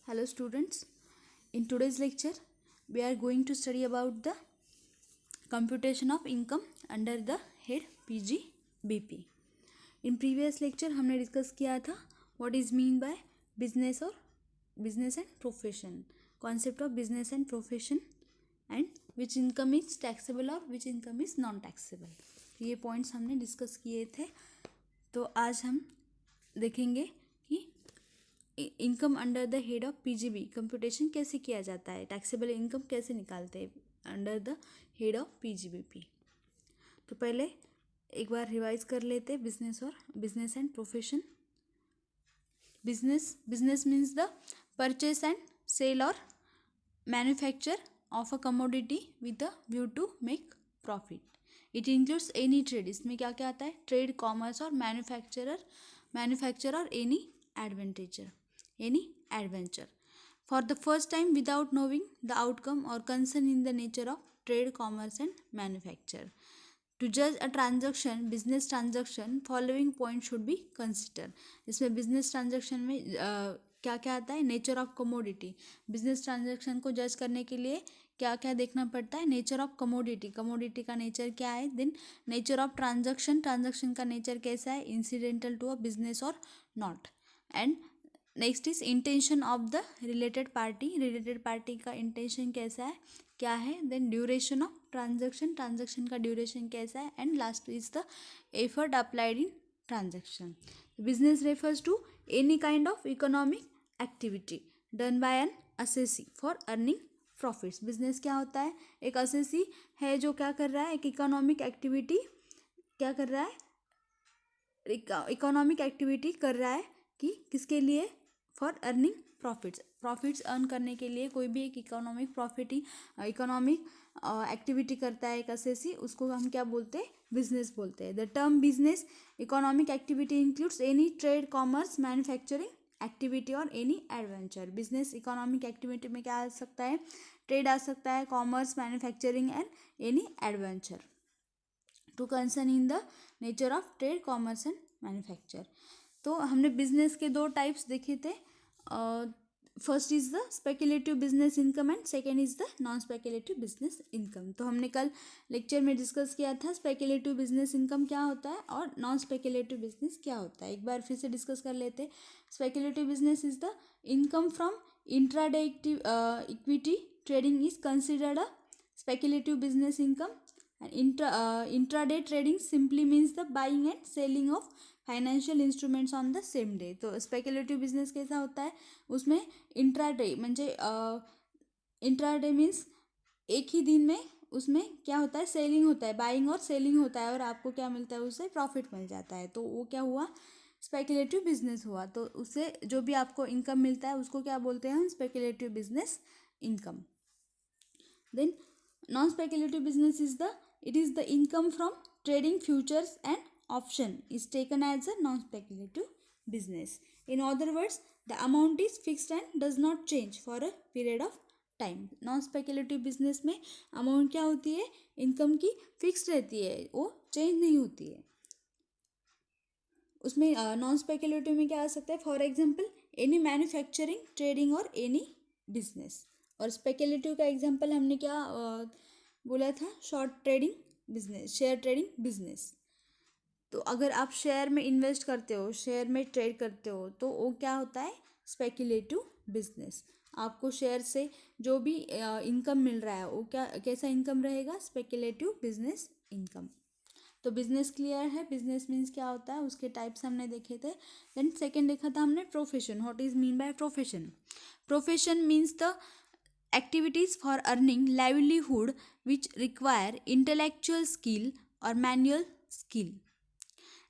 Hello students, in today's lecture we are going to study about the computation of income under the head PGBP. In previous lecture हमने discuss किया था what is mean by business और business and profession, concept of business and profession and which income is taxable और which income is non taxable. ये points हमने discuss किए थे. तो आज हम देखेंगे कि income under the head of PGB computation कैसे किया जाता है, टैक्सेबल इनकम कैसे निकालते हैं under the head of PGBP. तो पहले एक बार रिवाइज कर लेते हैं बिजनेस और business and profession. Business means the purchase and sale और manufacture of a commodity with a view to make profit. It includes any trade. इसमें क्या क्या आता है? ट्रेड, कॉमर्स और मैन्युफैक्चर और any adventure. For the first time, without knowing the outcome or concern in the nature of trade, commerce and manufacture. To judge a business transaction, following point should be considered. इसमें business transaction में क्या क्या आता है? Nature of commodity. Business transaction को जज करने के लिए क्या क्या देखना पड़ता है? Nature of commodity. कमोडिटी का नेचर क्या है? देन नेचर ऑफ ट्रांजेक्शन का नेचर कैसा है? इंसिडेंटल टू अ बिजनेस और not. And next is intention of the related party का इंटेंशन कैसा है, क्या है. देन ड्यूरेशन ऑफ ट्रांजेक्शन का ड्यूरेशन कैसा है. And last is the effort applied in transaction. Business refers to any kind of economic activity done by an assessee for earning profits. Business क्या होता है? एक असेसी है जो क्या कर रहा है? एक इकोनॉमिक एक्टिविटी क्या कर रहा है? इकोनॉमिक एक्टिविटी कर रहा है कि किसके लिए? फॉर अर्निंग प्रॉफिट्स अर्न करने के लिए कोई भी एक इकोनॉमिक एक्टिविटी करता है एक असेसी, उसको हम क्या बोलते हैं? बिजनेस बोलते हैं. The term business economic activity includes any trade, commerce, manufacturing activity और any adventure. Business economic activity में क्या आ सकता है? ट्रेड आ सकता है, commerce, manufacturing and any adventure. To concern in the nature of trade, commerce and manufacture. तो हमने बिजनेस के दो टाइप्स देखे थे. First is the speculative business income and second is the non speculative business income. तो हमने कल lecture में डिस्कस किया था स्पेकुलेटिव बिजनेस इनकम क्या होता है और नॉन स्पेकुलेटिव बिजनेस क्या होता है. एक बार फिर से डिस्कस कर लेते. Speculative business is the income from intraday equity trading is considered a speculative business income. And intraday trading simply means the buying and selling of financial instruments on the same day. तो speculative business कैसा होता है? उसमें intraday म्हणजे intraday means एक ही दिन में उसमें क्या होता है? सेलिंग होता है, बाइंग और सेलिंग होता है और आपको क्या मिलता है? उससे प्रॉफिट मिल जाता है. तो वो क्या हुआ? स्पेक्युलेटिव बिजनेस हुआ. तो उससे जो भी आपको इनकम मिलता है उसको क्या बोलते हैं हम? Speculative business income. Then non speculative business it is the income from trading futures and option is taken as a non-speculative business. In other words, the amount is fixed and does not change for a period of time. Non-speculative business में amount क्या होती है? Income की fix रहती है, वो change नहीं होती है. उसमें नॉन स्पेकुलेटिव में क्या आ सकता है? For example any manufacturing, trading और एनी बिजनेस. और स्पेकुलेटिव का एग्जाम्पल हमने क्या बोला था? Short trading business, share trading business. तो अगर आप शेयर में इन्वेस्ट करते हो, शेयर में ट्रेड करते हो, तो वो क्या होता है? Speculative business. आपको शेयर से जो भी इनकम मिल रहा है वो क्या कैसा इनकम रहेगा? Speculative business income. तो बिजनेस क्लियर है. बिजनेस मीन्स क्या होता है, उसके टाइप्स हमने देखे थे. देन सेकेंड देखा था हमने profession. What is mean by profession? Profession means the activities for earning livelihood which require intellectual skill or manual skill.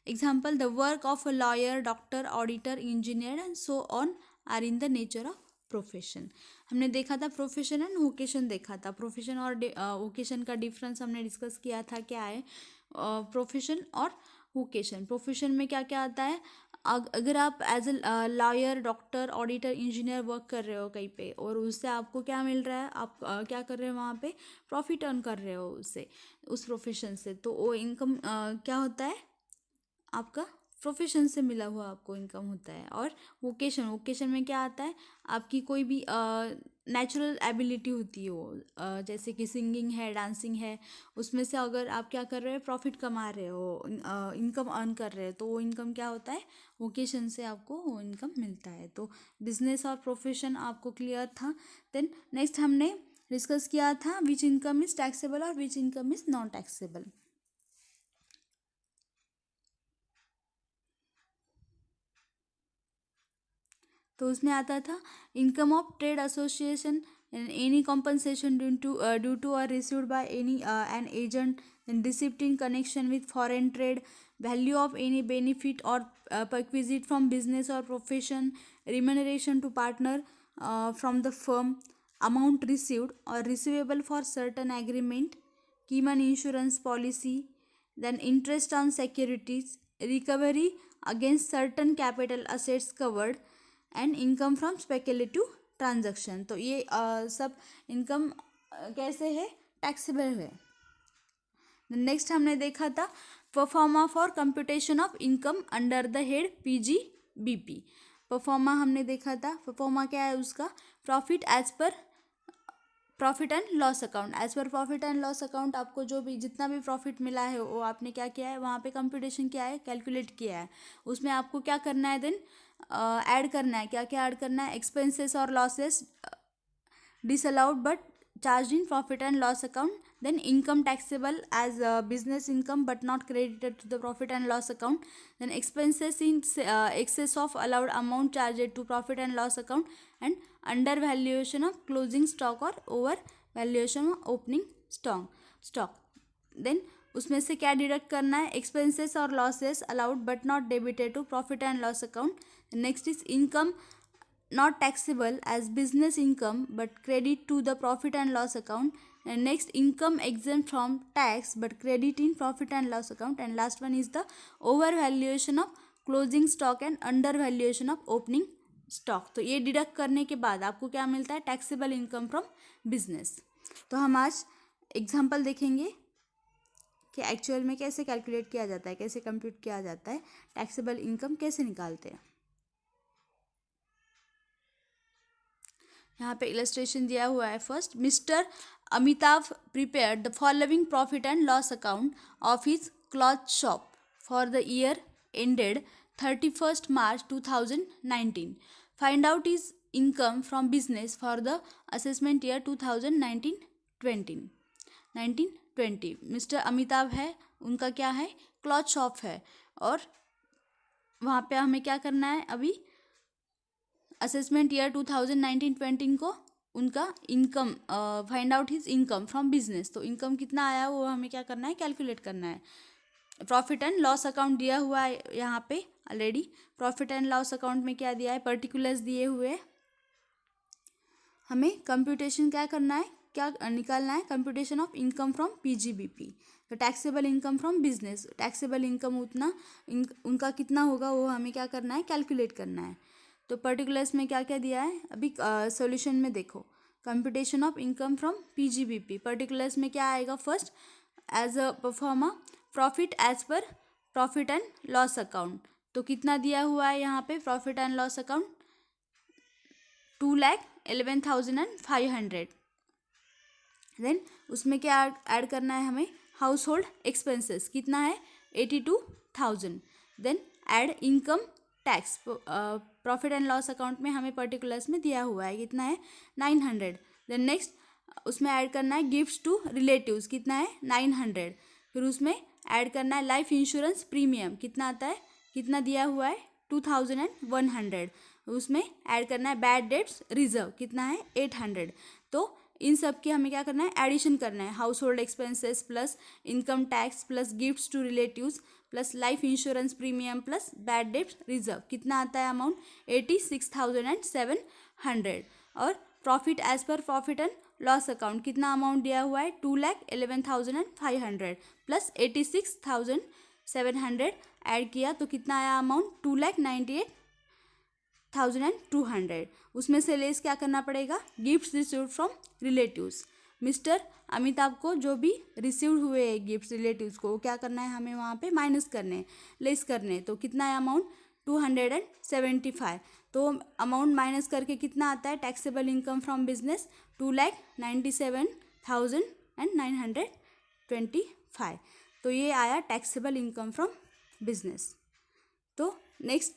Example, the work of a lawyer, doctor, auditor, engineer and so on are in the nature of profession. हमने देखा था profession and vocation देखा था. Profession और vocation का difference हमने discuss किया था. क्या है प्रोफेशन और वोकेशन? प्रोफेशन में क्या क्या आता है? अगर आप as a lawyer, doctor, auditor, engineer work कर रहे हो कहीं पे और उससे आपको क्या मिल रहा है? आप क्या कर रहे हो वहाँ पे? प्रॉफिट अर्न कर रहे हो उससे, उस प्रोफेशन से. तो वो इनकम क्या होता है? आपका प्रोफेशन से मिला हुआ आपको इनकम होता है। और वोकेशन में क्या आता है, आपकी कोई भी नेचुरल एबिलिटी होती है वो, जैसे कि सिंगिंग है, डांसिंग है, उसमें से अगर आप क्या कर रहे हो, प्रॉफिट कमा रहे हो, इनकम अर्न कर रहे हो, तो वो इनकम क्या होता है, वोकेशन से आपको वो इनकम मिलता है। तो बिजनेस और प्रोफेशन आपको क्लियर था। देन नेक्स्ट हमने डिस्कस किया था विच इनकम इज टैक्सेबल और विच इनकम इज नॉन टैक्सेबल। तो उसमें आता था income of trade association and any compensation due to or received by any an agent and received in connection with foreign trade, value of any benefit or perquisite from business or profession, remuneration to partner from the firm, amount received or receivable for certain agreement, Keyman insurance policy, then interest on securities, recovery against certain capital assets covered, and income from speculative transaction. तो ये सब income कैसे है, taxable है। Next हमने देखा था proforma for computation of income under the head PGBP। Proforma हमने देखा था, परफॉर्मा क्या है उसका, profit as per profit and loss account. As per profit and loss account आपको जो भी जितना भी प्रॉफिट मिला है वो आपने क्या किया है, वहाँ पे कंप्यूटेशन किया है, कैलकुलेट किया है। उसमें आपको क्या करना है, देन ऐड करना है, क्या क्या ऐड करना है, एक्सपेंसेस और losses disallowed but charged in profit and loss account, then income taxable as business income but not credited to the profit and loss account, then expenses in excess of allowed amount charged to profit and loss account, and undervaluation of closing stock or overvaluation of opening stock। Then उसमें से क्या deduct करना है, expenses और losses allowed but not debited to profit and loss account. Next is income not taxable as business income but credit to the profit and loss account, and next income exempt from tax but credit in profit and loss account, and last one is the overvaluation of closing stock and undervaluation of opening stock। तो ये deduct करने के बाद आपको क्या मिलता है, taxable income from business. तो हम आज एग्जाम्पल देखेंगे कि एक्चुअल में कैसे कैलकुलेट किया जाता है, कैसे कंप्यूट किया जाता है, टैक्सेबल इनकम कैसे निकालते हैं। यहाँ पे इलस्ट्रेशन दिया हुआ है। First, mister Amitabh prepared the following profit and loss account of his cloth shop for the year ended 31st March 2019। Find out his income from business for the assessment year 2019-20। Mister Amitabh है, उनका क्या है, cloth shop है, और वहाँ पे हमें क्या करना है, अभी असेसमेंट ईयर 2019-20 को उनका income find out his income from business. तो इनकम कितना आया वो हमें क्या करना है, कैलकुलेट करना है। प्रॉफिट एंड लॉस अकाउंट दिया हुआ है यहाँ पे already. Profit and loss account में क्या दिया है, पर्टिकुलर्स दिए हुए। हमें कंप्यूटेशन क्या करना है, क्या निकालना है, computation of income from PGBP। तो taxable income from business, taxable income उतना उनका कितना होगा वो हमें क्या करना है, कैलकुलेट करना है। तो पर्टिकुलर्स में क्या क्या दिया है, अभी सॉल्यूशन में देखो। Computation of income from PGBP, particulars में क्या आएगा, first as a proforma profit as per profit and loss account. तो कितना दिया हुआ है यहाँ पे, profit and loss account 2,11,500। Then उसमें क्या ऐड करना है हमें, हाउस होल्ड एक्सपेंसेस कितना है, 82,000। Then add income tax, profit and loss account में हमें पर्टिकुलर्स में दिया हुआ है कितना है, 900। देन नेक्स्ट उसमें ऐड करना है गिफ्ट्स टू रिलेटिव्स, कितना है, 900। फिर उसमें ऐड करना है लाइफ इंश्योरेंस प्रीमियम, कितना आता है, कितना दिया हुआ है, 2,100। उसमें ऐड करना है बैड डेट्स रिजर्व, कितना है, 800। तो इन सब की हमें क्या करना है, एडिशन करना है, household expenses plus income tax plus gifts to relatives plus life insurance premium plus bad debt reserve, कितना आता है अमाउंट, 86,700। और profit as per profit and loss account कितना अमाउंट दिया हुआ है, 2,11,500 प्लस 86,700 ऐड किया तो कितना आया अमाउंट, 2,98,200। उसमें से लेस क्या करना पड़ेगा, gifts received from relatives, mister Amitabh को जो भी रिसीव्ड हुए गिफ्ट रिलेटिव्स को, वो क्या करना है हमें वहाँ पे माइनस करने, लेस करने। तो कितना है अमाउंट 275। तो अमाउंट माइनस करके कितना आता है टैक्सेबल इनकम फ्रॉम बिजनेस 2,97,925। तो ये आया टैक्सेबल इनकम फ्रॉम बिजनेस। तो नेक्स्ट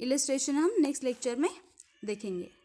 इलस्ट्रेशन हम नेक्स्ट लेक्चर में देखेंगे।